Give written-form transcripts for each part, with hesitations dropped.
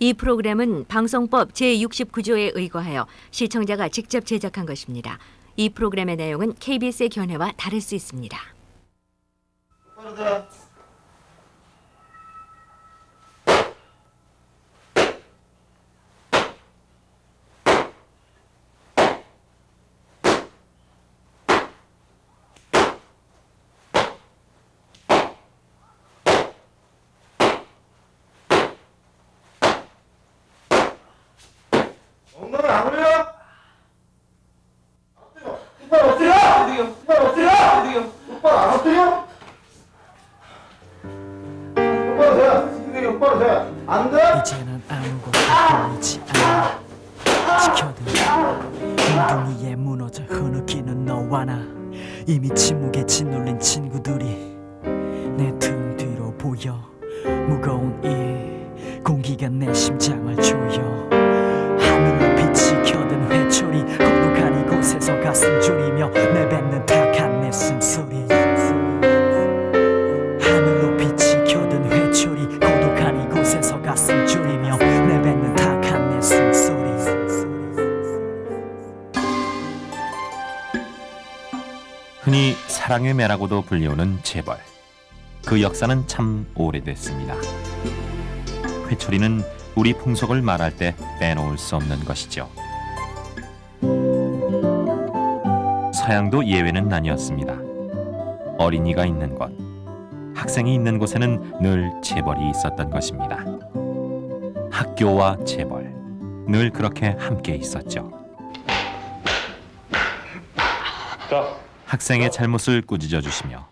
이 프로그램은 방송법 제69조에 의거하여 시청자가 직접 제작한 것입니다. 이 프로그램의 내용은 KBS의 견해와 다를 수 있습니다. 엉덩이 안 올려? 똑바로 엎드려! 똑바로 엎드려! 똑바로 안 엎드려? 똑바로 돼! 똑바로 돼! 안 돼? 이제는 아무것도 보이지 않아. 지켜든 엉덩이에 무너져 흐느끼는 너와 나. 이미 침묵에 짓눌린 친구들이 내 등 뒤로 보여. 무거운 이 공기가 내 심장을 조여. 하늘을 빛이 켜든 회초리 고독한 이곳에서 가슴 졸이며 내뱉는 탁한 내 숨소리. 하늘로 빛이 켜든 회초리 고독한 이곳에서 가슴 졸이며 내뱉는 탁한 내 숨소리. 흔히 사랑의 매라고도 불리우는 재벌. 그 역사는 참 오래됐습니다. 회초리는 우리 풍속을 말할 때 빼놓을 수 없는 것이죠. 서양도 예외는 아니었습니다. 어린이가 있는 곳, 학생이 있는 곳에는 늘 재벌이 있었던 것입니다. 학교와 재벌, 늘 그렇게 함께 있었죠. 학생의 잘못을 꾸짖어 주시며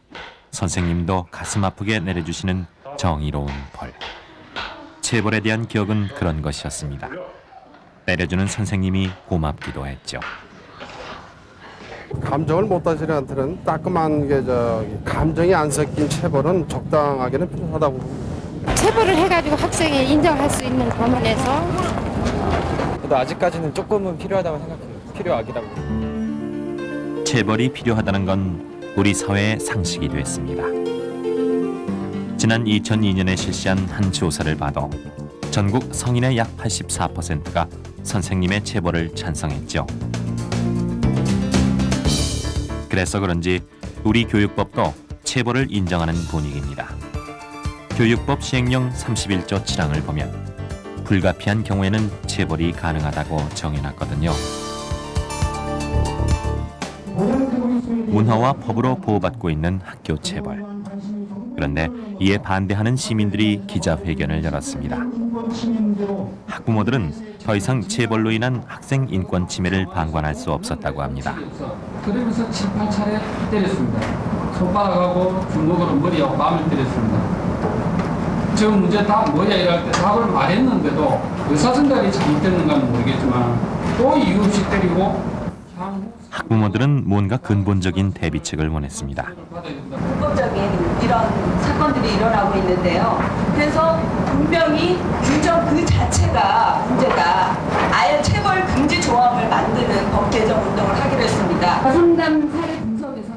선생님도 가슴 아프게 내려주시는 정의로운 벌. 재벌에 대한 기억은 그런 것이었습니다. 때려주는 선생님이 고맙기도 했죠. 감정을 못 다스리는 한테는 따끔한 게 감정이 안 섞인 체벌은 적당하게는 필요하다고. 체벌을 해가지고 학생이 인정할 수 있는 범원에서. 그래도 아직까지는 조금은 필요하다고 생각해요. 필요하기라고. 체벌이 필요하다는 건 우리 사회의 상식이 됐습니다. 지난 2002년에 실시한 한 조사를 봐도 전국 성인의 약 84%가 선생님의 체벌을 찬성했죠. 그래서 그런지 우리 교육법도 체벌을 인정하는 분위기입니다. 교육법 시행령 31조 7항을 보면 불가피한 경우에는 체벌이 가능하다고 정해놨거든요. 문화와 법으로 보호받고 있는 학교 체벌. 그런데 이에 반대하는 시민들이 기자회견을 열었습니다. 학부모들은 더 이상 체벌로 인한 학생 인권 침해를 방관할 수 없었다고 합니다. 그러면서 7, 8차례 때렸습니다. 손바닥하고 주먹으로 머리하고 뺨을 때렸습니다. 저 문제 답 뭐야 이럴 때 답을 말했는데도 의사선택이 잘못됐는가는 모르겠지만 또 이유 없이 때리고. 학부모들은 뭔가 근본적인 대비책을 원했습니다. 불법적인 이런 사건들이 일어나고 있는데요. 그래서 분명히 규정 그 자체가 문제다. 아예 체벌 금지 조항을 만드는 법 개정 운동을 하기로 했습니다.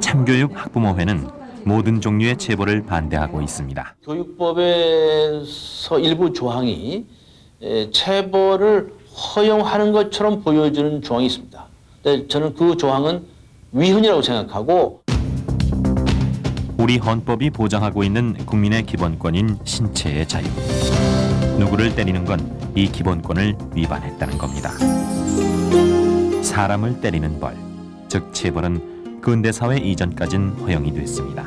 참교육 학부모회는 모든 종류의 체벌을 반대하고 있습니다. 교육법에서 일부 조항이 체벌을 허용하는 것처럼 보여지는 조항이 있습니다. 근데 저는 그 조항은 위헌이라고 생각하고, 우리 헌법이 보장하고 있는 국민의 기본권인 신체의 자유. 누구를 때리는 건 이 기본권을 위반했다는 겁니다. 사람을 때리는 벌, 즉 체벌은 근대사회 이전까진 허용이 됐습니다.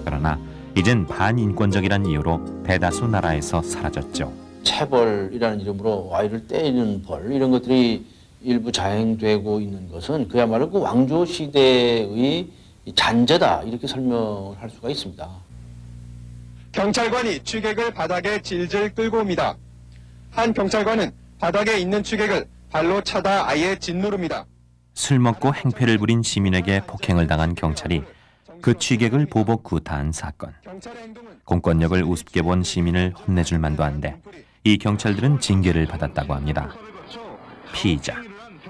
그러나 이젠 반인권적이란 이유로 대다수 나라에서 사라졌죠. 체벌이라는 이름으로 아이를 때리는 벌, 이런 것들이 일부 자행되고 있는 것은 그야말로 그 왕조 시대의 잔재다, 이렇게 설명을 할 수가 있습니다. 경찰관이 취객을 바닥에 질질 끌고 옵니다. 한 경찰관은 바닥에 있는 취객을 발로 차다 아예 짓누릅니다. 술 먹고 행패를 부린 시민에게 폭행을 당한 경찰이 그 취객을 보복 구타한 사건. 공권력을 우습게 본 시민을 혼내줄 만도 한데 이 경찰들은 징계를 받았다고 합니다. 피의자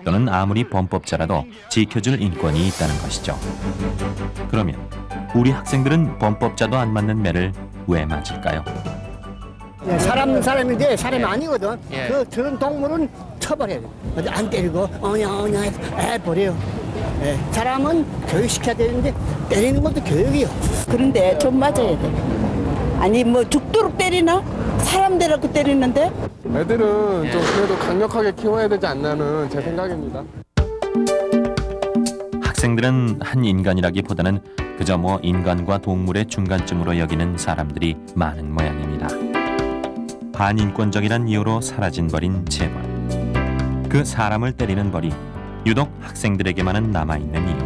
또는 아무리 범법자라도 지켜줄 인권이 있다는 것이죠. 그러면 우리 학생들은 범법자도 안 맞는 매를 왜 맞을까요? 사람인데 사람이 아니거든. 그런 동물은 처벌해야 돼. 안 때리고 어냐 해버려요. 사람은 교육시켜야 되는데 때리는 것도 교육이요. 그런데 좀 맞아야 돼. 아니 뭐 죽도록 때리나? 사람 데리고 때리는데? 애들은 좀 그래도 강력하게 키워야 되지 않나는 제 생각입니다. 학생들은 한 인간이라기보다는 그저 인간과 동물의 중간쯤으로 여기는 사람들이 많은 모양입니다. 반인권적이란 이유로 사라진 벌인 체벌. 그 사람을 때리는 벌이 유독 학생들에게만은 남아있는 이유.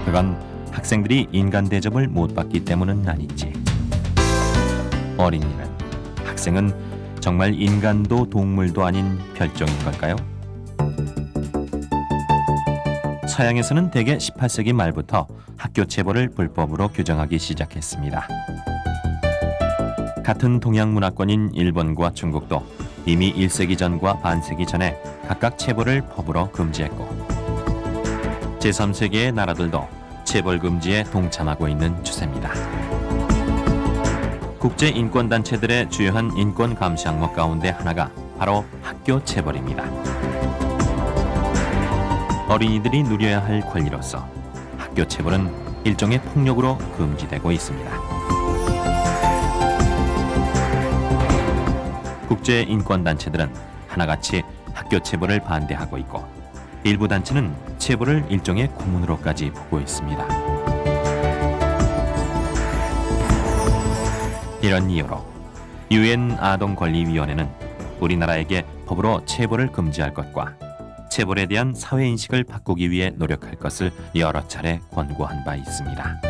그건 학생들이 인간 대접을 못 받기 때문은 아닌지. 어린이는, 학생은 정말 인간도 동물도 아닌 별종인 걸까요? 서양에서는 대개 18세기 말부터 학교 체벌을 불법으로 규정하기 시작했습니다. 같은 동양 문화권인 일본과 중국도 이미 1세기 전과 반세기 전에 각각 체벌을 법으로 금지했고, 제3세계의 나라들도 체벌 금지에 동참하고 있는 추세입니다. 국제인권단체들의 주요한 인권 감시 항목 가운데 하나가 바로 학교 체벌입니다. 어린이들이 누려야 할 권리로서 학교 체벌은 일종의 폭력으로 금지되고 있습니다. 국제인권단체들은 하나같이 학교 체벌을 반대하고 있고, 일부 단체는 체벌을 일종의 고문으로까지 보고 있습니다. 이런 이유로 UN 아동권리위원회는 우리나라에게 법으로 체벌을 금지할 것과 체벌에 대한 사회인식을 바꾸기 위해 노력할 것을 여러 차례 권고한 바 있습니다.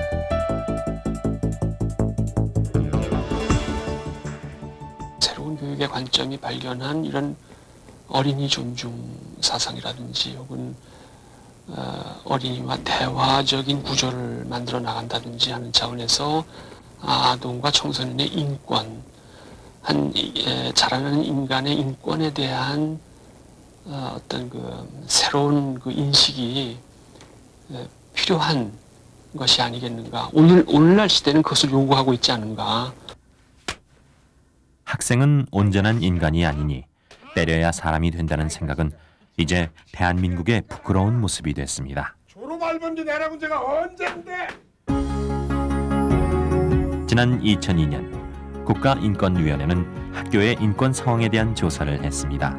새로운 교육의 관점이 발견한 이런 어린이 존중 사상이라든지 혹은 어린이와 대화적인 구조를 만들어 나간다든지 하는 차원에서 아동과 청소년의 인권, 자라는 인간의 인권에 대한 어떤 새로운 인식이 필요한 것이 아니겠는가. 오늘날 시대는 그것을 요구하고 있지 않은가. 학생은 온전한 인간이 아니니 때려야 사람이 된다는 생각은 이제 대한민국의 부끄러운 모습이 됐습니다. 졸업 알범지 내라고 제가 언젠데. 지난 2002년 국가인권위원회는 학교의 인권 상황에 대한 조사를 했습니다.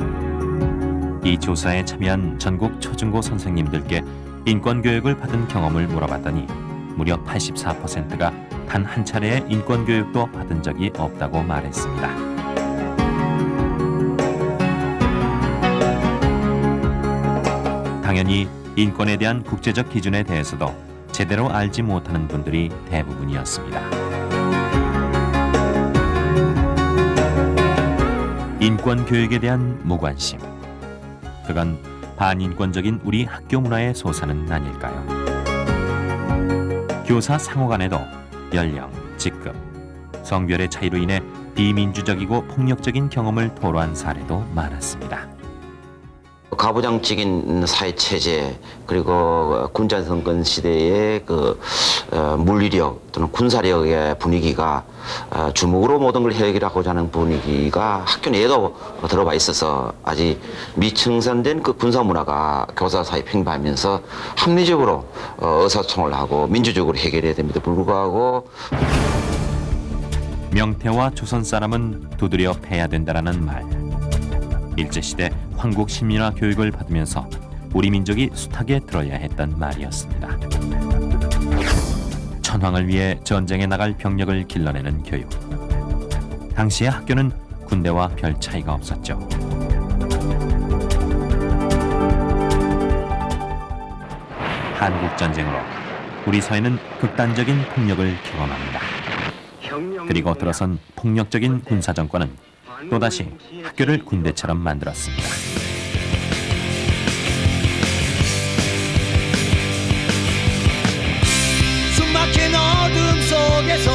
이 조사에 참여한 전국 초중고 선생님들께 인권 교육을 받은 경험을 물어봤더니 무려 84%가 단 한 차례의 인권 교육도 받은 적이 없다고 말했습니다. 당연히 인권에 대한 국제적 기준에 대해서도 제대로 알지 못하는 분들이 대부분이었습니다. 인권 교육에 대한 무관심. 그건 반인권적인 우리 학교 문화의 소사는 아닐까요? 교사 상호 간에도 연령, 직급, 성별의 차이로 인해 비민주적이고 폭력적인 경험을 토로한 사례도 많았습니다. 가부장적인 사회 체제, 그리고 군자 정권 시대의 물리력 또는 군사력의 분위기가 주먹으로 모든 걸 해결하고자 하는 분위기가 학교 내에도 들어와 있어서 아직 미청산된 군사 문화가 교사 사이에 팽배하면서 합리적으로 의사소통을 하고 민주적으로 해결해야 됩니다. 불구하고 명태와 조선 사람은 두드려 패야 된다라는 말. 일제시대 황국 신민화 교육을 받으면서 우리 민족이 숱하게 들어야 했던 말이었습니다. 천황을 위해 전쟁에 나갈 병력을 길러내는 교육. 당시의 학교는 군대와 별 차이가 없었죠. 한국전쟁으로 우리 사회는 극단적인 폭력을 경험합니다. 그리고 들어선 폭력적인 군사정권은 또다시 학교를 군대처럼 만들었습니다. 숨막힌 어둠 속에서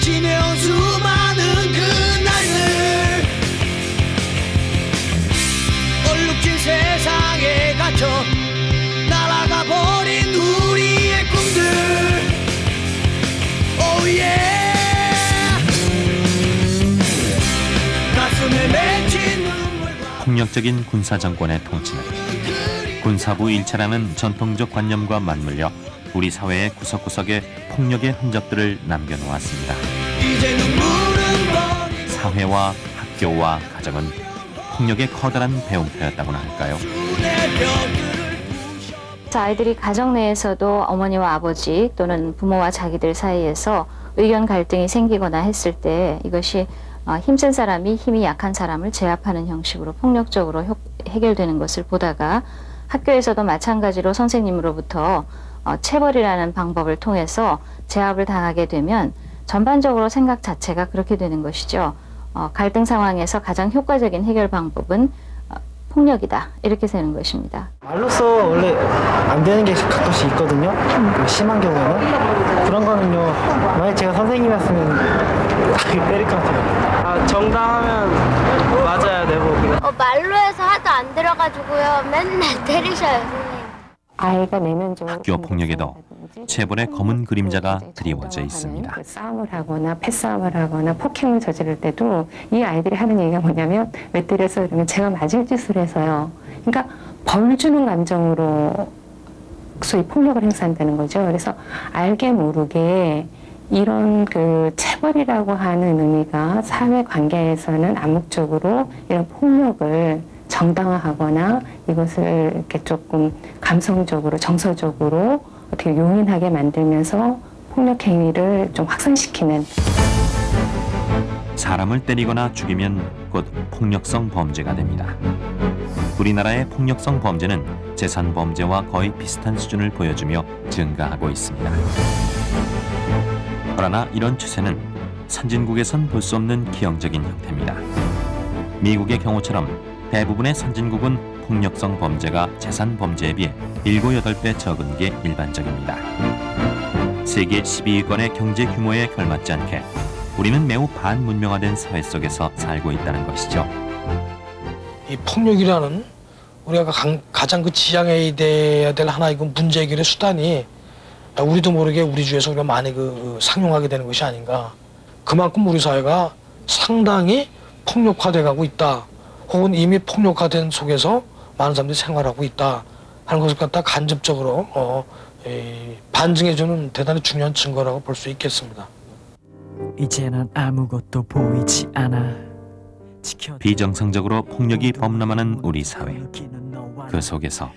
지내온 수많은 그날들, 얼룩진 세상에 갇혀 날아가 버린 우리의 꿈들. Oh yeah. 폭력적인 군사 정권의 통치는 군사부 일체라는 전통적 관념과 맞물려 우리 사회의 구석구석에 폭력의 흔적들을 남겨놓았습니다. 사회와 학교와 가정은 폭력의 커다란 배움터였다고나 할까요? 아이들이 가정 내에서도 어머니와 아버지 또는 부모와 자기들 사이에서 의견 갈등이 생기거나 했을 때 이것이 힘센 사람이 힘이 약한 사람을 제압하는 형식으로 폭력적으로 해결되는 것을 보다가 학교에서도 마찬가지로 선생님으로부터 체벌이라는 방법을 통해서 제압을 당하게 되면 전반적으로 생각 자체가 그렇게 되는 것이죠. 갈등 상황에서 가장 효과적인 해결 방법은 폭력이다 이렇게 되는 것입니다. 말로써 원래 안 되는 게 가끔씩 있거든요. 심한 경우에는 그런 거는요. 만약 제가 선생님이었으면 때릴 것 같아요. 정당하면 맞아야 되고. 말로 해서 하도 안 들어가지고요. 맨날 때리셔요 선생님. 아이가 내면적으로 학교 폭력에도 체벌의 검은 그림자가 드리워져 있습니다. 싸움을 하거나 패싸움을 하거나 폭행을 저지를 때도 이 아이들이 하는 얘기가 뭐냐면 왜 때렸어? 그러면 제가 맞을 짓을 해서요. 그러니까 벌 주는 감정으로 소위 폭력을 행사한다는 거죠. 그래서 알게 모르게 이런 그 체벌이라고 하는 의미가 사회 관계에서는 암묵적으로 이런 폭력을 정당화하거나 이것을 이렇게 조금 감성적으로 정서적으로 어떻게 용인하게 만들면서 폭력 행위를 좀 확산시키는. 사람을 때리거나 죽이면 곧 폭력성 범죄가 됩니다. 우리나라의 폭력성 범죄는 재산 범죄와 거의 비슷한 수준을 보여주며 증가하고 있습니다. 그러나 이런 추세는 선진국에선 볼 수 없는 기형적인 형태입니다. 미국의 경우처럼 대부분의 선진국은 폭력성 범죄가 재산 범죄에 비해 7, 8배 적은 게 일반적입니다. 세계 12위권의 경제 규모에 걸맞지 않게 우리는 매우 반문명화된 사회 속에서 살고 있다는 것이죠. 이 폭력이라는 우리가 가장 그 지향해야 돼야 될 하나의 그 문제 해결의 수단이 우리도 모르게 우리 주위에서 우리가 많이 상용하게 되는 것이 아닌가. 그만큼 우리 사회가 상당히 폭력화돼 가고 있다. 혹은 이미 폭력화된 속에서 많은 사람들이 생활하고 있다 하는 것을 갖다 간접적으로 반증해주는 대단히 중요한 증거라고 볼 수 있겠습니다. 이제는 아무것도 보이지 않아. 비정상적으로 폭력이 범람하는 우리 사회. 그 속에서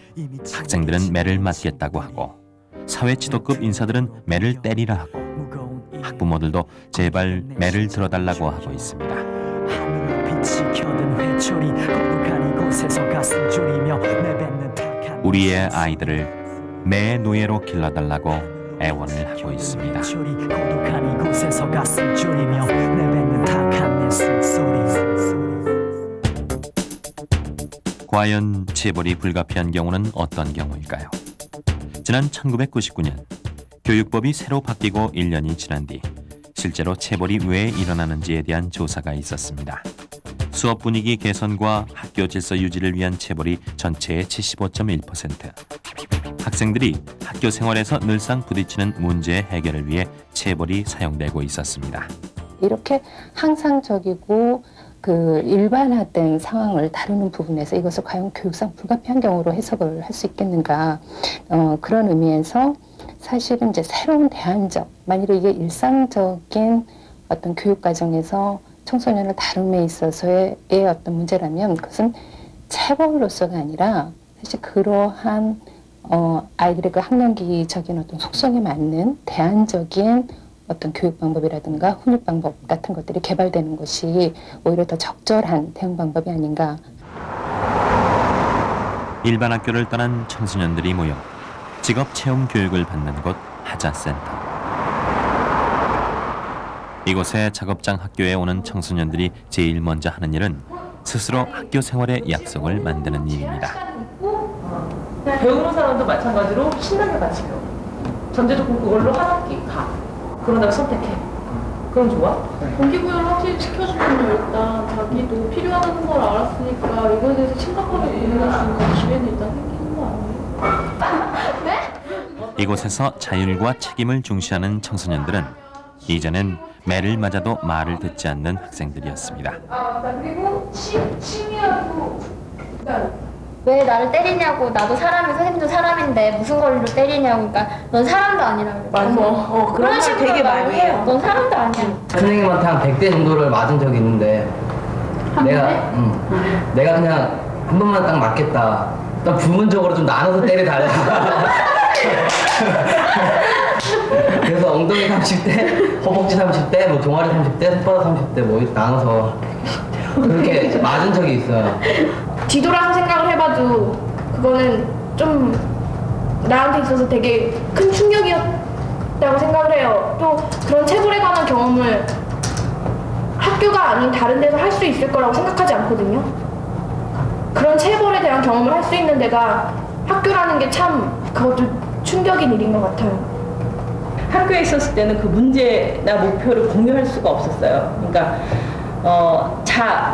학생들은 매를 맞겠다고 하고 사회 지도급 인사들은 매를 때리라 하고 학부모들도 제발 매를 들어달라고 하고 있습니다. 우리의 아이들을 매의 노예로 길러달라고 애원을 하고 있습니다. 과연 체벌이 불가피한 경우는 어떤 경우일까요? 지난 1999년 교육법이 새로 바뀌고 1년이 지난 뒤 실제로 체벌이 왜 일어나는지에 대한 조사가 있었습니다. 수업 분위기 개선과 학교 질서 유지를 위한 체벌이 전체의 75.1%. 학생들이 학교 생활에서 늘상 부딪히는 문제 해결을 위해 체벌이 사용되고 있었습니다. 이렇게 항상적이고 그 일반화된 상황을 다루는 부분에서 이것을 과연 교육상 불가피한 경우로 해석을 할 수 있겠는가. 그런 의미에서 사실은 이제 새로운 대안적, 만일에 이게 일상적인 어떤 교육 과정에서 청소년을 다룸에 있어서의 어떤 문제라면 그것은 체벌로서가 아니라 사실 그러한 아이들의 그 학년기적인 어떤 속성에 맞는 대안적인 어떤 교육 방법이라든가 훈육 방법 같은 것들이 개발되는 것이 오히려 더 적절한 대응 방법이 아닌가. 일반 학교를 떠난 청소년들이 모여 직업 체험 교육을 받는 곳 하자센터. 이곳에 작업장 학교에 오는 청소년들이 제일 먼저 하는 일은 스스로 학교 생활의 약속을 만드는 일입니다. 배우는 사람도 마찬가지로 신나게 같이 배워. 전제 조건 그걸로 한 학기 가. 그런 다음에 선택해. 그럼 좋아? 동기부여를 확실히 시켜주면 일단 자기도 필요하다는 걸 알았으니까 이거에 대해서 심각하게 고민할 수 있는 기회는 일단 생기는 거 아니에요? 네? 이곳에서 자율과 책임을 중시하는 청소년들은 이전엔 매를 맞아도 말을 듣지 않는 학생들이었습니다. 그리고 취미하고 왜 나를 때리냐고. 나도 사람이, 선생님도 사람인데 무슨 권리로 때리냐고. 그러니까 넌 사람도 아니라고. 맞아. 그런 말 식으로 되게 많이 말을 해요. 넌 사람도 아니야. 선생님한테 한 100대 정도를 맞은 적이 있는데 내가 그냥 한 번만 딱 맞겠다. 딱 부분적으로 좀 나눠서 때려달라. 그래서 엉덩이 30대, 허벅지 30대, 뭐 종아리 30대, 손바닥 30대 뭐 이렇게 나눠서 그렇게 맞은 적이 있어요. 뒤돌아서 생각을 해봐도 그거는 좀 나한테 있어서 되게 큰 충격이었다고 생각을 해요. 또 그런 체벌에 관한 경험을 학교가 아닌 다른 데서 할 수 있을 거라고 생각하지 않거든요. 그런 체벌에 대한 경험을 할 수 있는 데가 학교라는 게 참 그것도 충격인 일인 것 같아요. 학교에 있었을 때는 그 문제나 목표를 공유할 수가 없었어요. 그러니까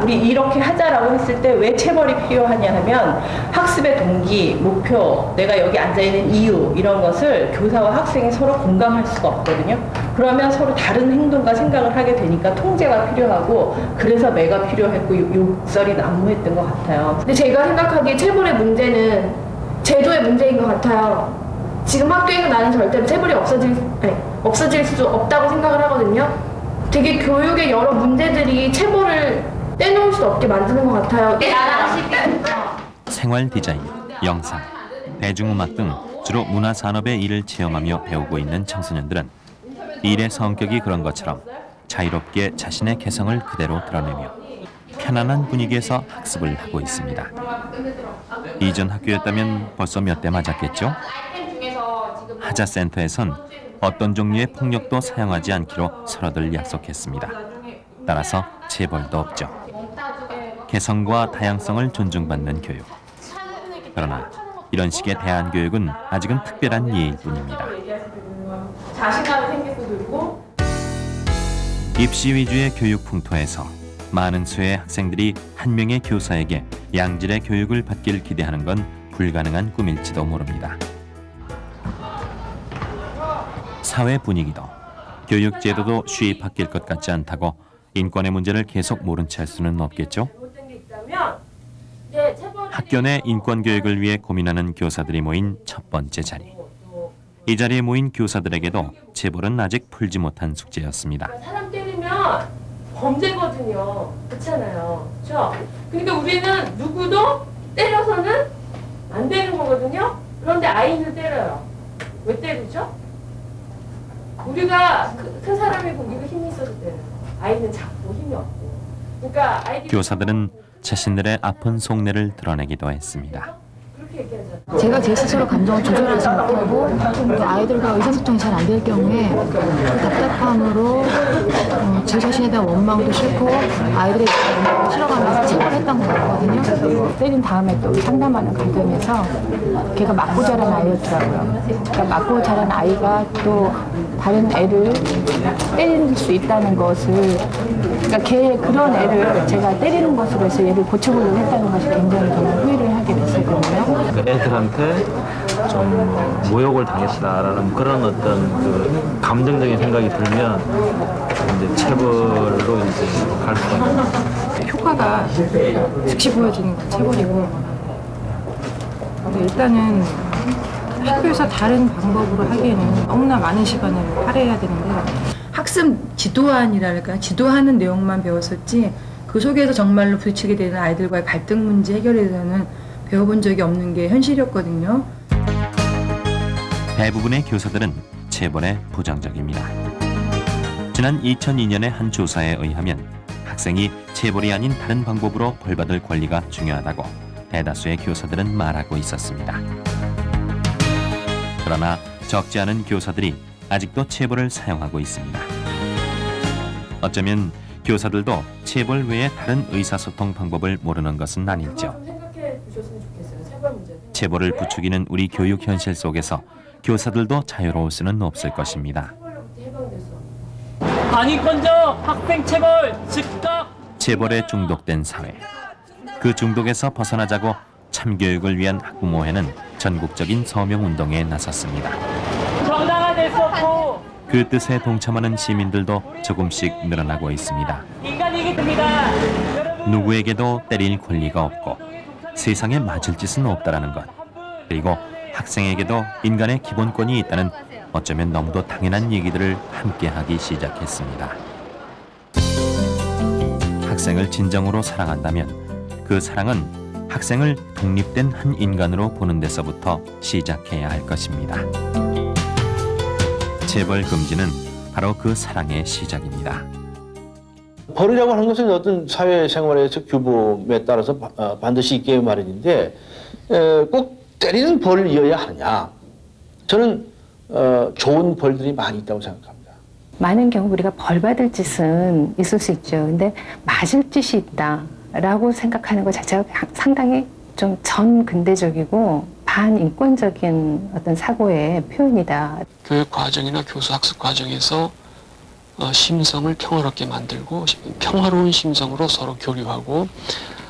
우리 이렇게 하자라고 했을 때 왜 체벌이 필요하냐 하면 학습의 동기, 목표, 내가 여기 앉아있는 이유 이런 것을 교사와 학생이 서로 공감할 수가 없거든요. 그러면 서로 다른 행동과 생각을 하게 되니까 통제가 필요하고 그래서 매가 필요했고 욕설이 난무했던 것 같아요. 근데 제가 생각하기에 체벌의 문제는 제도의 문제인 것 같아요. 지금 학교에서 나는 절대로 체벌이 없어질 수 없다고 생각을 하거든요. 되게 교육의 여러 문제들이 체벌을 떼놓을 수 없게 만드는 것 같아요. 생활 디자인, 영상, 대중음악 등 주로 문화산업의 일을 체험하며 배우고 있는 청소년들은 일의 성격이 그런 것처럼 자유롭게 자신의 개성을 그대로 드러내며 편안한 분위기에서 학습을 하고 있습니다. 이전 학교였다면 벌써 몇 대 맞았겠죠? 하자센터에선 어떤 종류의 폭력도 사용하지 않기로 서로들 약속했습니다. 따라서 체벌도 없죠. 개성과 다양성을 존중받는 교육. 그러나 이런 식의 대안교육은 아직은 특별한 예일 뿐입니다. 자신감이 생길 수도 있고. 입시 위주의 교육 풍토에서 많은 수의 학생들이 한 명의 교사에게 양질의 교육을 받길 기대하는 건 불가능한 꿈일지도 모릅니다. 사회 분위기도 교육 제도도 쉬이 바뀔 것 같지 않다고 인권의 문제를 계속 모른 채 할 수는 없겠죠. 학교 내 인권 교육을 위해 고민하는 교사들이 모인 첫 번째 자리. 이 자리에 모인 교사들에게도 체벌은 아직 풀지 못한 숙제였습니다. 사람 때리면 범죄거든요. 그렇잖아요. 그렇죠? 그러니까 우리는 누구도 때려서는 안 되는 거거든요. 그런데 아이는 때려요. 왜 때리죠? 우리가 큰 사람이고 우리가 힘이 있어서 때려요. 아이는 작고 힘이 없고. 그러니까 교사들은 자신들의 아픈 속내를 드러내기도 했습니다. 제가 제 스스로 감정을 조절하지 못하고 또 아이들과 의사소통이 잘 안 될 경우에 그 답답함으로 제 자신에 대한 원망도 싫고 아이들의 원망도 싫어가면서 체벌했던 것 같거든요. 때린 다음에 또 상담하는 과정에서 걔가 맞고 자란 아이였더라고요. 그러니까 맞고 자란 아이가 또 다른 애를 때릴 수 있다는 것을, 그러니까 걔 그런 애를 제가 때리는 것으로 해서 얘를 고쳐보려고 했다는 것이 굉장히 저는 후회를 하게 됐었거든요. 애들한테 좀 모욕을 당했다라는 그런 어떤 그 감정적인 생각이 들면 이제 체벌로 이제 갈 수가 있는. 효과가 즉시 보여지는 건 체벌이고, 일단은 학교에서 다른 방법으로 하기에는 너무나 많은 시간을 할애해야 되는데, 학습 지도안이랄까, 지도하는 내용만 배웠었지 그 속에서 정말로 부딪히게 되는 아이들과의 갈등 문제 해결에 대해서는 배워본 적이 없는 게 현실이었거든요. 대부분의 교사들은 체벌에 부정적입니다. 지난 2002년의 한 조사에 의하면 학생이 체벌이 아닌 다른 방법으로 벌받을 권리가 중요하다고 대다수의 교사들은 말하고 있었습니다. 그러나 적지 않은 교사들이 아직도 체벌을 사용하고 있습니다. 어쩌면 교사들도 체벌 외에 다른 의사소통 방법을 모르는 것은 아닐죠. 체벌을 부추기는 우리 교육 현실 속에서 교사들도 자유로울 수는 없을 것입니다. 관이권적 학생 체벌 즉각. 체벌에 중독된 사회. 그 중독에서 벗어나자고 참교육을 위한 학부모회는 전국적인 서명운동에 나섰습니다. 정당화 될 수 없고 그 뜻에 동참하는 시민들도 조금씩 늘어나고 있습니다. 인간이기 때문이다. 누구에게도 때릴 권리가 없고 세상에 맞을 짓은 없다라는 것, 그리고 학생에게도 인간의 기본권이 있다는 어쩌면 너무도 당연한 얘기들을 함께하기 시작했습니다. 학생을 진정으로 사랑한다면 그 사랑은 학생을 독립된 한 인간으로 보는 데서부터 시작해야 할 것입니다. 체벌 금지는 바로 그 사랑의 시작입니다. 벌이라고 하는 것은 어떤 사회생활에서 규범에 따라서 반드시 있게 마련인데 꼭 때리는 벌이어야 하냐. 저는 좋은 벌들이 많이 있다고 생각합니다. 많은 경우 우리가 벌 받을 짓은 있을 수 있죠. 근데 맞을 짓이 있다라고 생각하는 것 자체가 상당히 좀 전근대적이고 반인권적인 어떤 사고의 표현이다. 교육 과정이나 교수 학습 과정에서 심성을 평화롭게 만들고 평화로운 심성으로 서로 교류하고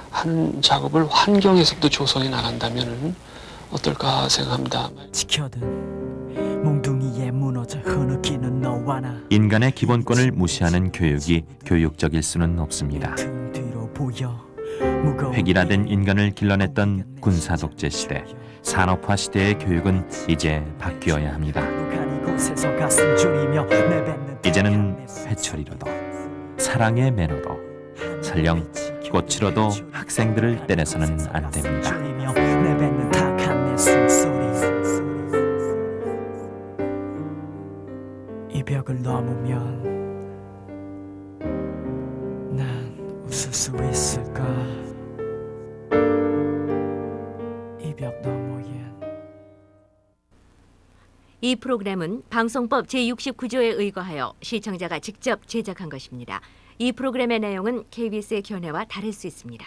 하는 작업을 환경에서도 조성해 나간다면 어떨까 생각합니다. 지켜든 몽둥이에 무너져 흐느끼는 너와 나. 인간의 기본권을 무시하는 교육이 교육적일 수는 없습니다. 획일화된 인간을 길러냈던 군사독재 시대, 산업화 시대의 교육은 이제 바뀌어야 합니다. 이제는 회초리로도 사랑의 매너도 설령 꽃으로도 학생들을 때려서는 안 됩니다. 이 벽을 넘으면 난 웃을 수 있을까? 이 벽 너머엔. 이 프로그램은 방송법 제69조에 의거하여 시청자가 직접 제작한 것입니다. 이 프로그램의 내용은 KBS의 견해와 다를 수 있습니다.